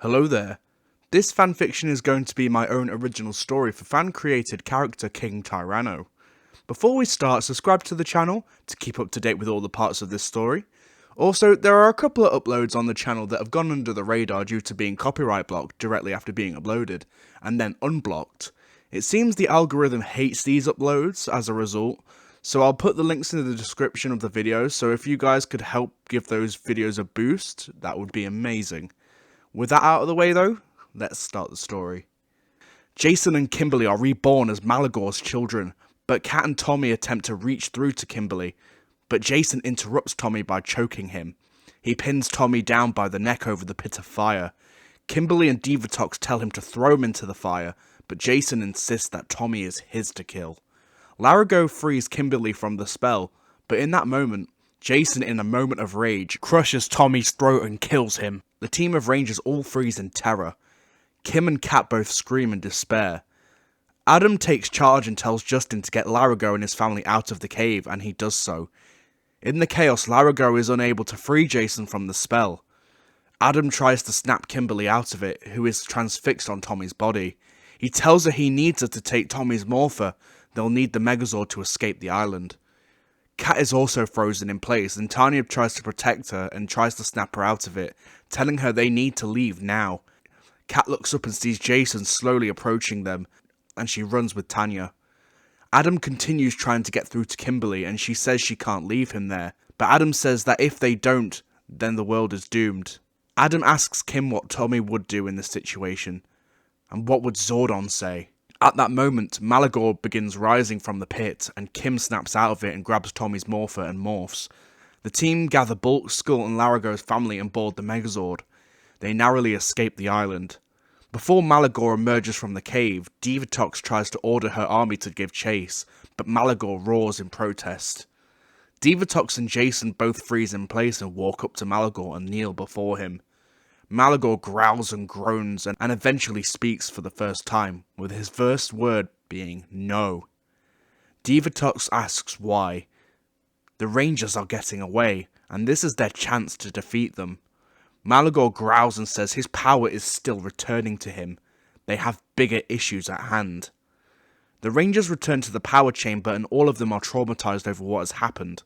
Hello there. This fanfiction is going to be my own original story for fan-created character King Tyranno. Before we start, subscribe to the channel to keep up to date with all the parts of this story. Also, there are a couple of uploads on the channel that have gone under the radar due to being copyright blocked directly after being uploaded, and then unblocked. It seems the algorithm hates these uploads as a result, so I'll put the links in the description of the videos, so if you guys could help give those videos a boost, that would be amazing. With that out of the way though, let's start the story. Jason and Kimberly are reborn as Malagore's children, but Kat and Tommy attempt to reach through to Kimberly, but Jason interrupts Tommy by choking him. He pins Tommy down by the neck over the pit of fire. Kimberly and Depicts tell him to throw him into the fire, but Jason insists that Tommy is his to kill. Malagore frees Kimberly from the spell, but in that moment, Jason, in a moment of rage, crushes Tommy's throat and kills him. The team of Rangers all freeze in terror. Kim and Kat both scream in despair. Adam takes charge and tells Justin to get Malagore and his family out of the cave, and he does so. In the chaos, Malagore is unable to free Jason from the spell. Adam tries to snap Kimberly out of it, who is transfixed on Tommy's body. He tells her he needs her to take Tommy's morpher. They'll need the Megazord to escape the island. Kat is also frozen in place, and Tanya tries to protect her and tries to snap her out of it, telling her they need to leave now. Kat looks up and sees Jason slowly approaching them, and she runs with Tanya. Adam continues trying to get through to Kimberly, and she says she can't leave him there, but Adam says that if they don't, then the world is doomed. Adam asks Kim what Tommy would do in this situation, and what would Zordon say? At that moment, Malagore begins rising from the pit, and Kim snaps out of it and grabs Tommy's morpher and morphs. The team gather Bulk, Skull and Malagore's family and board the Megazord. They narrowly escape the island. Before Malagore emerges from the cave, Depicts tries to order her army to give chase, but Malagore roars in protest. Depicts and Jason both freeze in place and walk up to Malagore and kneel before him. Malagore growls and groans and eventually speaks for the first time, with his first word being no. Depicts asks why. The Rangers are getting away, and this is their chance to defeat them. Malagore growls and says his power is still returning to him. They have bigger issues at hand. The Rangers return to the power chamber and all of them are traumatized over what has happened.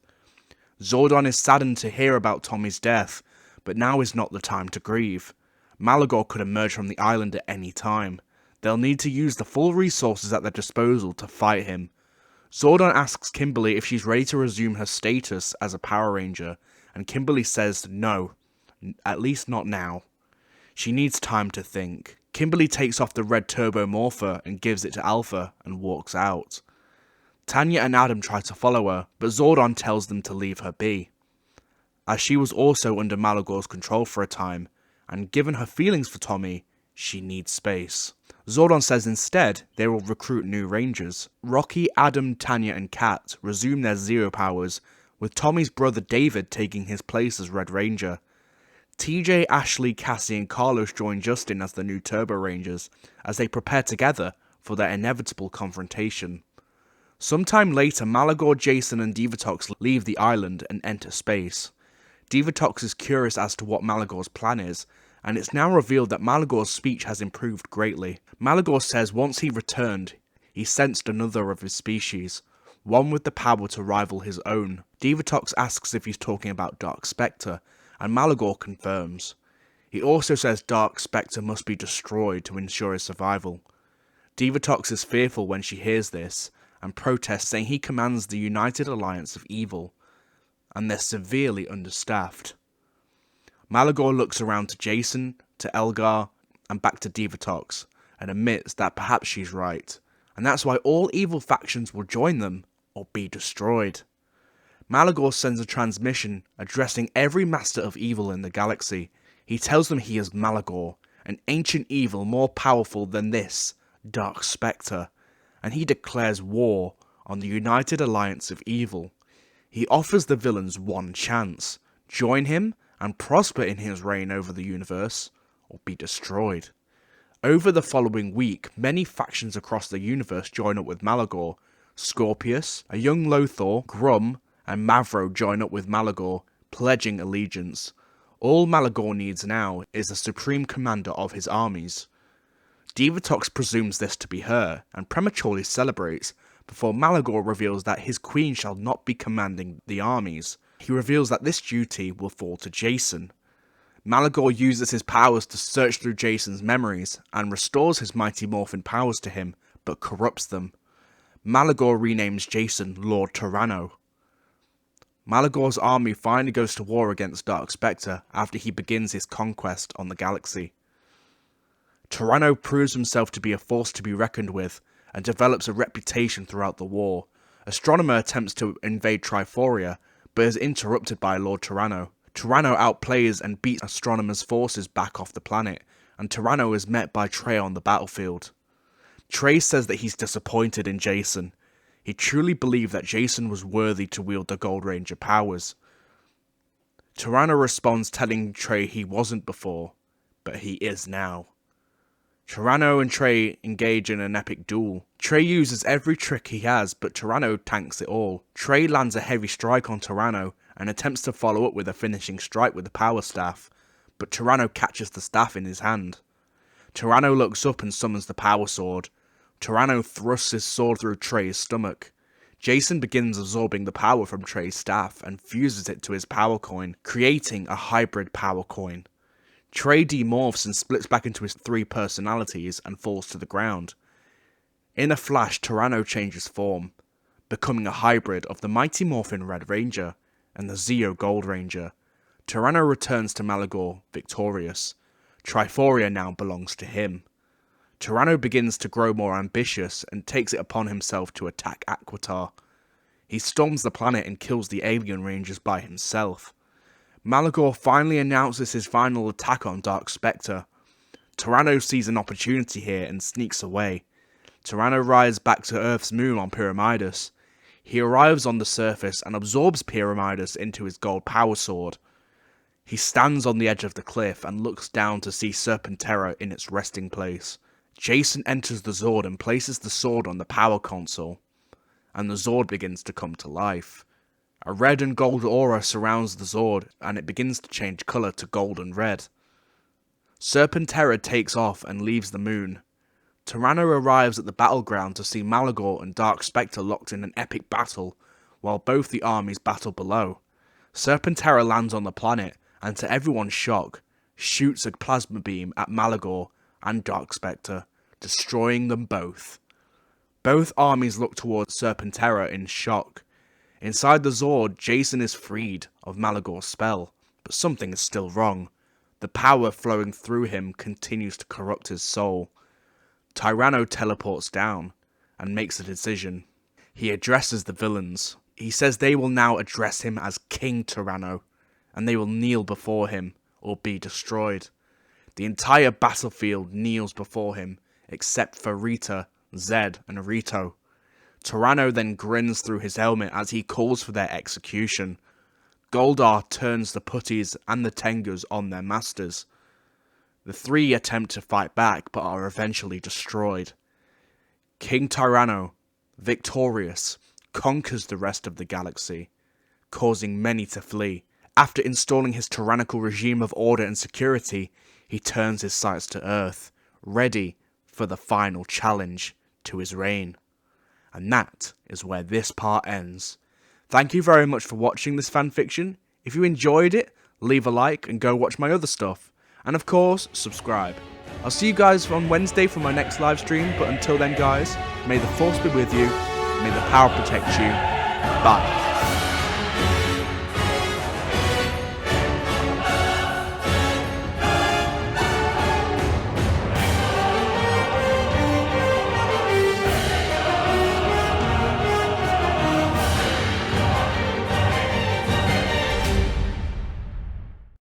Zordon is saddened to hear about Tommy's death, but now is not the time to grieve. Malagore could emerge from the island at any time. They'll need to use the full resources at their disposal to fight him. Zordon asks Kimberly if she's ready to resume her status as a Power Ranger, and Kimberly says no, at least not now. She needs time to think. Kimberly takes off the red turbo morpher and gives it to Alpha and walks out. Tanya and Adam try to follow her, but Zordon tells them to leave her be, as she was also under Malagore's control for a time, and given her feelings for Tommy, she needs space. Zordon says instead they will recruit new Rangers. Rocky, Adam, Tanya and Kat resume their Zero powers, with Tommy's brother David taking his place as Red Ranger. TJ, Ashley, Cassie and Carlos join Justin as the new Turbo Rangers, as they prepare together for their inevitable confrontation. Sometime later, Malagore, Jason and Depicts leave the island and enter space. Depicts is curious as to what Malagore's plan is, and it's now revealed that Malagore's speech has improved greatly. Malagore says once he returned, he sensed another of his species, one with the power to rival his own. Depicts asks if he's talking about Dark Spectre, and Malagore confirms. He also says Dark Spectre must be destroyed to ensure his survival. Depicts is fearful when she hears this, and protests, saying he commands the United Alliance of Evil, and they're severely understaffed. Malagore looks around to Jason, to Elgar, and back to Depicts, and admits that perhaps she's right, and that's why all evil factions will join them, or be destroyed. Malagore sends a transmission addressing every master of evil in the galaxy. He tells them he is Malagore, an ancient evil more powerful than this Dark Spectre, and he declares war on the United Alliance of Evil. He offers the villains one chance: join him and prosper in his reign over the universe, or be destroyed. Over the following week, many factions across the universe join up with Malagore. Scorpius, a young Lothar, Grum, and Mavro join up with Malagore, pledging allegiance. All Malagore needs now is the supreme commander of his armies. Depicts presumes this to be her, and prematurely celebrates, before Malagore reveals that his queen shall not be commanding the armies. He reveals that this duty will fall to Jason. Malagore uses his powers to search through Jason's memories, and restores his mighty morphin powers to him, but corrupts them. Malagore renames Jason Lord Tyranno. Malagore's army finally goes to war against Dark Spectre after he begins his conquest on the galaxy. Tyranno proves himself to be a force to be reckoned with, and develops a reputation throughout the war. Astronomer attempts to invade Triforia, but is interrupted by Lord Tyranno. Tyranno outplays and beats Astronomer's forces back off the planet, and Tyranno is met by Trey on the battlefield. Trey says that he's disappointed in Jason. He truly believed that Jason was worthy to wield the Gold Ranger powers. Tyranno responds telling Trey he wasn't before, but he is now. Tyranno and Trey engage in an epic duel. Trey uses every trick he has, but Tyranno tanks it all. Trey lands a heavy strike on Tyranno and attempts to follow up with a finishing strike with the power staff, but Tyranno catches the staff in his hand. Tyranno looks up and summons the power sword. Tyranno thrusts his sword through Trey's stomach. Jason begins absorbing the power from Trey's staff and fuses it to his power coin, creating a hybrid power coin. Trey demorphs and splits back into his 3 personalities and falls to the ground. In a flash, Tyranno changes form, becoming a hybrid of the Mighty Morphin Red Ranger and the Zeo Gold Ranger. Tyranno returns to Malagore victorious. Triforia now belongs to him. Tyranno begins to grow more ambitious and takes it upon himself to attack Aquitar. He storms the planet and kills the alien rangers by himself. Malagore finally announces his final attack on Dark Spectre. Tyranno sees an opportunity here and sneaks away. Tyranno rides back to Earth's moon on Pyramidus. He arrives on the surface and absorbs Pyramidus into his gold power sword. He stands on the edge of the cliff and looks down to see Serpentera in its resting place. Jason enters the Zord and places the sword on the power console, and the Zord begins to come to life. A red and gold aura surrounds the Zord, and it begins to change colour to gold and red. Serpentera takes off and leaves the moon. Tyranno arrives at the battleground to see Malagore and Dark Spectre locked in an epic battle, while both the armies battle below. Serpentera lands on the planet, and to everyone's shock, shoots a plasma beam at Malagore and Dark Spectre, destroying them both. Both armies look towards Serpentera in shock. Inside the Zord, Jason is freed of Malagore's spell, but something is still wrong. The power flowing through him continues to corrupt his soul. Tyranno teleports down and makes a decision. He addresses the villains. He says they will now address him as King Tyranno, and they will kneel before him or be destroyed. The entire battlefield kneels before him, except for Rita, Zed, and Rito. Tyranno then grins through his helmet as he calls for their execution. Goldar turns the putties and the Tengus on their masters. The 3 attempt to fight back but are eventually destroyed. King Tyranno, victorious, conquers the rest of the galaxy, causing many to flee. After installing his tyrannical regime of order and security, he turns his sights to Earth, ready for the final challenge to his reign. And that is where this part ends. Thank you very much for watching this fanfiction. If you enjoyed it, leave a like and go watch my other stuff. And of course, subscribe. I'll see you guys on Wednesday for my next live stream, but until then guys, may the force be with you, may the power protect you. Bye.